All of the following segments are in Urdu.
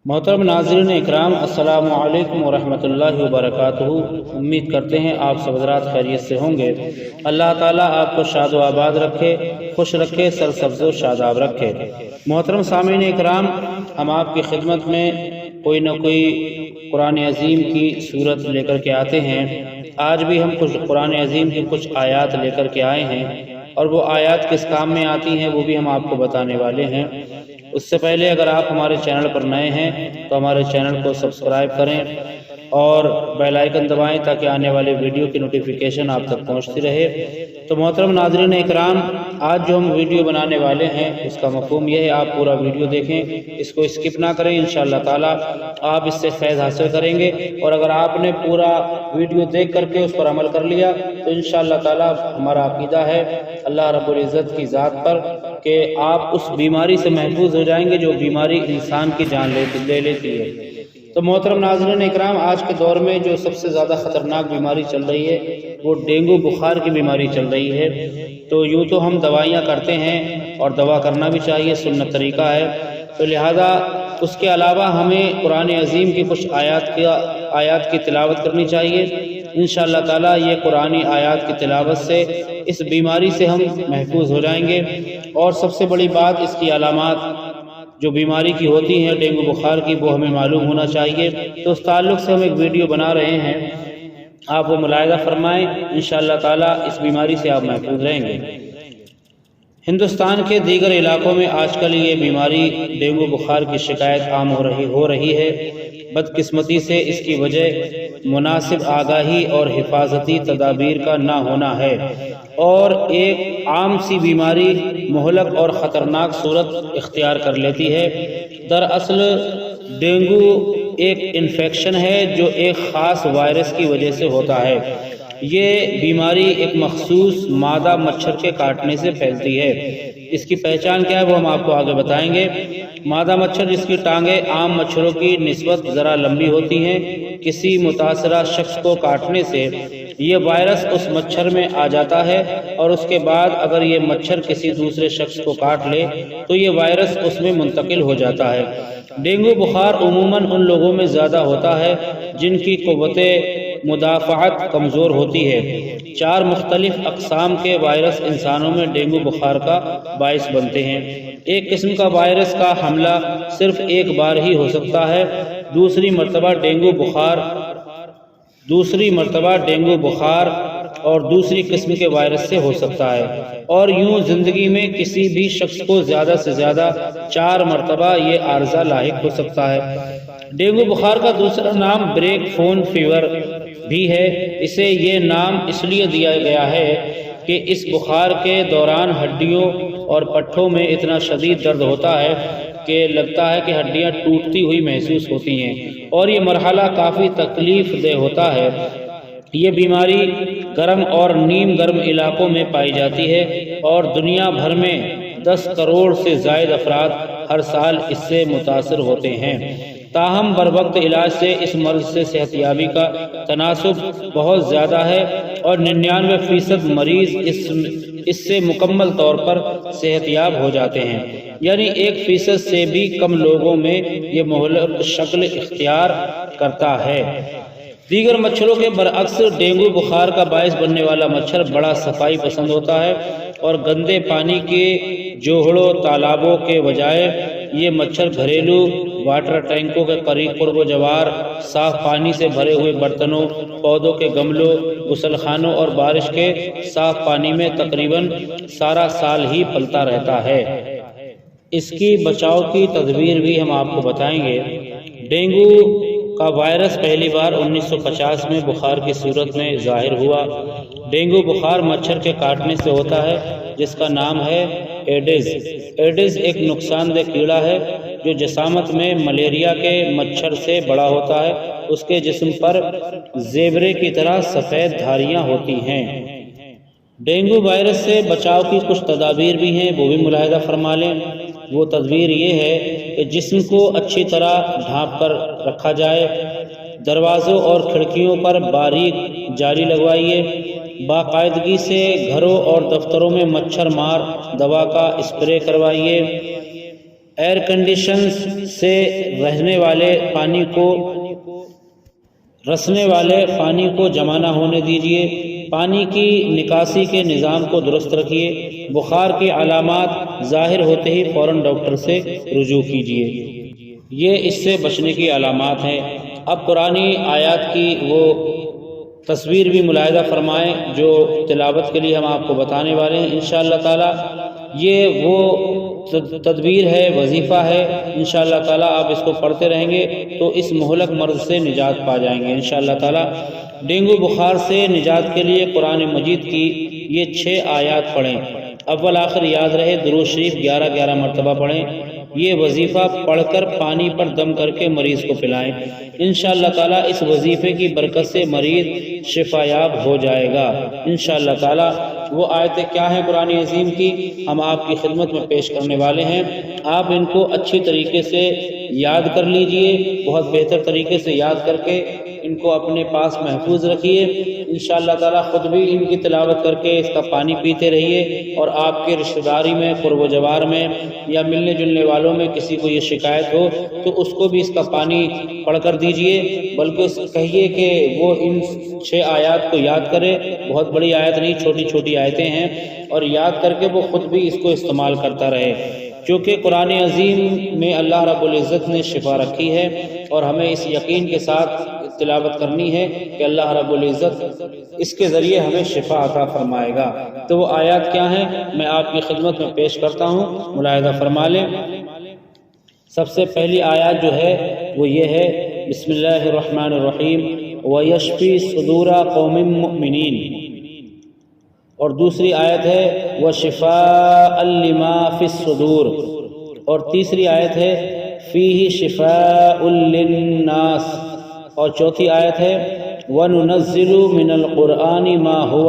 محترم ناظرین اکرام، السلام علیکم ورحمۃ اللہ وبرکاتہ۔ امید کرتے ہیں آپ سب حضرات خیریت سے ہوں گے۔ اللہ تعالیٰ آپ کو شاد و آباد رکھے، خوش رکھے، سرسبز و شاداب رکھے۔ محترم سامعین اکرام، ہم آپ کی خدمت میں کوئی نہ کوئی قرآن عظیم کی صورت لے کر کے آتے ہیں۔ آج بھی ہم کچھ قرآن عظیم کی کچھ آیات لے کر کے آئے ہیں، اور وہ آیات کس کام میں آتی ہیں وہ بھی ہم آپ کو بتانے والے ہیں۔ اس سے پہلے اگر آپ ہمارے چینل پر نئے ہیں تو ہمارے چینل کو سبسکرائب کریں اور بیل آئیکن دبائیں تاکہ آنے والے ویڈیو کی نوٹیفیکیشن آپ تک پہنچتی رہے۔ تو محترم ناظرین اکرام، آج جو ہم ویڈیو بنانے والے ہیں اس کا مفہوم یہ ہے، آپ پورا ویڈیو دیکھیں، اس کو اسکپ نہ کریں، انشاءاللہ تعالی آپ اس سے فیض حاصل کریں گے۔ اور اگر آپ نے پورا ویڈیو دیکھ کر کے اس پر عمل کر لیا تو انشاءاللہ تعالی ہمارا عقیدہ ہے اللہ رب العزت کی ذات پر کہ آپ اس بیماری سے محفوظ ہو جائیں گے جو بیماری انسان کی جان لے لیتی ہے۔ تو محترم ناظرین اکرام، آج کے دور میں جو سب سے زیادہ خطرناک بیماری چل رہی ہے وہ ڈینگو بخار کی بیماری چل رہی ہے۔ تو یوں تو ہم دوائیاں کرتے ہیں اور دوا کرنا بھی چاہیے، سنت طریقہ ہے، تو لہذا اس کے علاوہ ہمیں قرآن عظیم کی کچھ آیات کی تلاوت کرنی چاہیے۔ انشاءاللہ تعالیٰ یہ قرآنی آیات کی تلاوت سے اس بیماری سے ہم محفوظ ہو جائیں گے۔ اور سب سے بڑی بات، اس کی علامات جو بیماری کی ہوتی ہیں ڈینگو بخار کی، وہ ہمیں معلوم ہونا چاہیے۔ تو اس تعلق سے ہم ایک ویڈیو بنا رہے ہیں، آپ وہ ملاحظہ فرمائیں، انشاءاللہ تعالیٰ اس بیماری سے آپ محفوظ رہیں گے۔ ہندوستان کے دیگر علاقوں میں آج کل یہ بیماری ڈینگو بخار کی شکایت عام ہو رہی ہے۔ بدقسمتی سے اس کی وجہ مناسب آگاہی اور حفاظتی تدابیر کا نہ ہونا ہے، اور ایک عام سی بیماری مہلک اور خطرناک صورت اختیار کر لیتی ہے۔ دراصل ڈینگو ایک انفیکشن ہے جو ایک خاص وائرس کی وجہ سے ہوتا ہے۔ یہ بیماری ایک مخصوص مادہ مچھر کے کاٹنے سے پھیلتی ہے۔ اس کی پہچان کیا ہے وہ ہم آپ کو آگے بتائیں گے۔ مادہ مچھر جس کی ٹانگیں عام مچھروں کی نسبت ذرا لمبی ہوتی ہیں، کسی متاثرہ شخص کو کاٹنے سے یہ وائرس اس مچھر میں آ جاتا ہے، اور اس کے بعد اگر یہ مچھر کسی دوسرے شخص کو کاٹ لے تو یہ وائرس اس میں منتقل ہو جاتا ہے۔ ڈینگو بخار عموماً ان لوگوں میں زیادہ ہوتا ہے جن کی قوت مدافعت کمزور ہوتی ہے۔ 4 مختلف اقسام کے وائرس انسانوں میں ڈینگو بخار کا باعث بنتے ہیں۔ ایک قسم کا وائرس کا حملہ صرف ایک بار ہی ہو سکتا ہے، دوسری مرتبہ ڈینگو بخار اور دوسری قسم کے وائرس سے ہو سکتا ہے، اور یوں زندگی میں کسی بھی شخص کو زیادہ سے زیادہ 4 مرتبہ یہ عارضہ لاحق ہو سکتا ہے۔ ڈینگو بخار کا دوسرا نام بریک فون فیور بھی ہے۔ اسے یہ نام اس لیے دیا گیا ہے کہ اس بخار کے دوران ہڈیوں اور پٹھوں میں اتنا شدید درد ہوتا ہے کہ لگتا ہے کہ ہڈیاں ٹوٹتی ہوئی محسوس ہوتی ہیں، اور یہ مرحلہ کافی تکلیف دہ ہوتا ہے۔ یہ بیماری گرم اور نیم گرم علاقوں میں پائی جاتی ہے، اور دنیا بھر میں 10 کروڑ سے زائد افراد ہر سال اس سے متاثر ہوتے ہیں۔ تاہم بروقت علاج سے اس مرض سے صحت یابی کا تناسب بہت زیادہ ہے، اور 99% مریض اس سے مکمل طور پر صحت یاب ہو جاتے ہیں، یعنی 1% سے بھی کم لوگوں میں یہ مہلک شکل اختیار کرتا ہے۔ دیگر مچھروں کے برعکس ڈینگو بخار کا باعث بننے والا مچھر بڑا صفائی پسند ہوتا ہے، اور گندے پانی کے جوہڑوں تالابوں کے بجائے یہ مچھر گھریلو واٹر ٹینکوں کے قرب و جوار، صاف پانی سے بھرے ہوئے برتنوں، پودوں کے گملوں، غسل خانوں اور بارش کے صاف پانی میں تقریباً سارا سال ہی پلتا رہتا ہے۔ اس کی بچاؤ کی تدبیر بھی ہم آپ کو بتائیں گے۔ ڈینگو کا وائرس پہلی بار 1950 میں بخار کی صورت میں ظاہر ہوا۔ ڈینگو بخار مچھر کے کاٹنے سے ہوتا ہے جس کا نام ہے ایڈز۔ ایڈز ایک نقصان دہ کیڑا ہے جو جسامت میں ملیریا کے مچھر سے بڑا ہوتا ہے۔ اس کے جسم پر زیبرے کی طرح سفید دھاریاں ہوتی ہیں۔ ڈینگو وائرس سے بچاؤ کی کچھ تدابیر بھی ہیں، وہ بھی ملاحظہ فرما لیں۔ وہ تدبیر یہ ہے کہ جسم کو اچھی طرح ڈھانپ کر رکھا جائے، دروازوں اور کھڑکیوں پر باریک جالی لگوائیے، باقاعدگی سے گھروں اور دفتروں میں مچھر مار دوا کا اسپرے کروائیے۔ ایئر کنڈیشن سے رسنے والے پانی کو جمع نہ ہونے دیجیے، پانی کی نکاسی کے نظام کو درست رکھیے، بخار کی علامات ظاہر ہوتے ہی فوراً ڈاکٹر سے رجوع کیجیے۔ یہ اس سے بچنے کی علامات ہیں۔ اب قرآنی آیات کی وہ تصویر بھی ملاحظہ فرمائیں جو تلاوت کے لیے ہم آپ کو بتانے والے ہیں انشاءاللہ تعالی۔ یہ وہ تدبیر ہے، وظیفہ ہے، انشاءاللہ تعالی آپ اس کو پڑھتے رہیں گے تو اس مہلک مرض سے نجات پا جائیں گے انشاءاللہ تعالی۔ ڈینگو بخار سے نجات کے لیے قرآن مجید کی یہ 6 آیات پڑھیں، اول آخر یاد رہے، درود شریف 11 مرتبہ پڑھیں۔ یہ وظیفہ پڑھ کر پانی پر دم کر کے مریض کو پلائیں، انشاءاللہ تعالی اس وظیفے کی برکت سے مریض شفا یاب ہو جائے گا انشاءاللہ تعالی۔ وہ آیتیں کیا ہیں قرآن عظیم کی ہم آپ کی خدمت میں پیش کرنے والے ہیں، آپ ان کو اچھی طریقے سے یاد کر لیجئے، بہت بہتر طریقے سے یاد کر کے ان کو اپنے پاس محفوظ رکھیے انشاءاللہ تعالی۔ خود بھی ان کی تلاوت کر کے اس کا پانی پیتے رہیے، اور آپ کے رشتہ داری میں، قرب و جوار میں یا ملنے جلنے والوں میں کسی کو یہ شکایت ہو تو اس کو بھی اس کا پانی پڑھ کر دیجئے، بلکہ کہیے کہ وہ ان 6 آیات کو یاد کرے، بہت بڑی آیت نہیں، چھوٹی چھوٹی آیتیں ہیں، اور یاد کر کے وہ خود بھی اس کو استعمال کرتا رہے، کیونکہ قرآن عظیم میں اللہ رب العزت نے شفا رکھی ہے، اور ہمیں اس یقین کے ساتھ تلاوت کرنی ہے کہ اللہ رب العزت اس کے ذریعے ہمیں شفا عطا فرمائے گا۔ تو وہ آیات کیا ہیں میں آپ کی خدمت میں پیش کرتا ہوں، ملاحظہ فرما لیں۔ سب سے پہلی آیات جو ہے وہ یہ ہے، بسم اللہ الرحمن الرحیم، وَيَشْفِي صُدُورَ قَوْمٍ مُّؤْمِنِينَ، اور دوسری آیت ہے وَشِفَاءً لِمَا فِي الصُّدُورِ، اور تیسری آیت ہے فِيهِ شِفَاءٌ لِلنَّاسِ، اور چوتھی آیت ہے وَنُنَزِّلُ مِنَ الْقُرْآنِ مَا هُوَ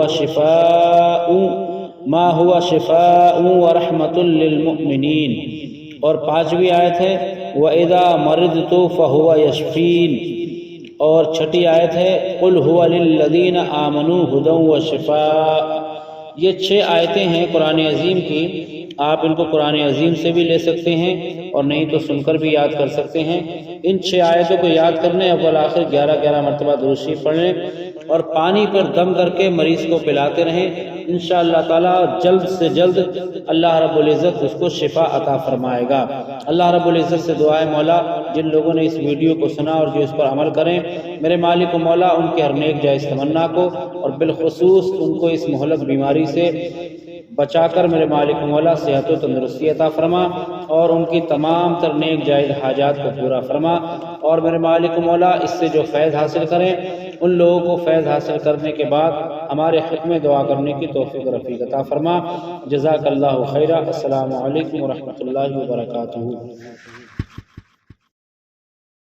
شِفَاءٌ وَرَحْمَةٌ لِلْمُؤْمِنِينَ، اور پانچویں آیت ہے وَإِذَا مَرِضْتُ فَهُوَ يَشْفِينِ، اور چھٹی آیت ہے قُلْ هُوَ لِلَّذِينَ آمَنُوا هُدًى وَشِفَاء۔ یہ 6 آیتیں ہیں قرآن عظیم کی، آپ ان کو قرآن عظیم سے بھی لے سکتے ہیں اور نہیں تو سن کر بھی یاد کر سکتے ہیں۔ ان 6 آیتوں کو یاد کرنے، اول آخر 11 مرتبہ درود شریف پڑھنے، اور پانی پر دم کر کے مریض کو پلاتے رہیں انشاءاللہ تعالی، جلد سے جلد اللہ رب العزت اس کو شفا عطا فرمائے گا۔ اللہ رب العزت سے دعا ہے مولا جن لوگوں نے اس ویڈیو کو سنا اور جو اس پر عمل کریں، میرے مالک و مولا ان کے ہر نیک جائز تمنا کو، اور بالخصوص ان کو اس مہلک بیماری سے بچا کر میرے مالک و مولا صحت و تندرستی عطا فرما، اور ان کی تمام تر نیک جائز حاجات کو پورا فرما، اور میرے مالک و مولا اس سے جو فیض حاصل کریں ان لوگوں کو فیض حاصل کرنے کے بعد ہمارے حق میں دعا کرنے کی توفیق و رفیق عطا فرما۔ جزاک اللہ خیرہ۔ السلام علیکم ورحمۃ اللہ وبرکاتہ۔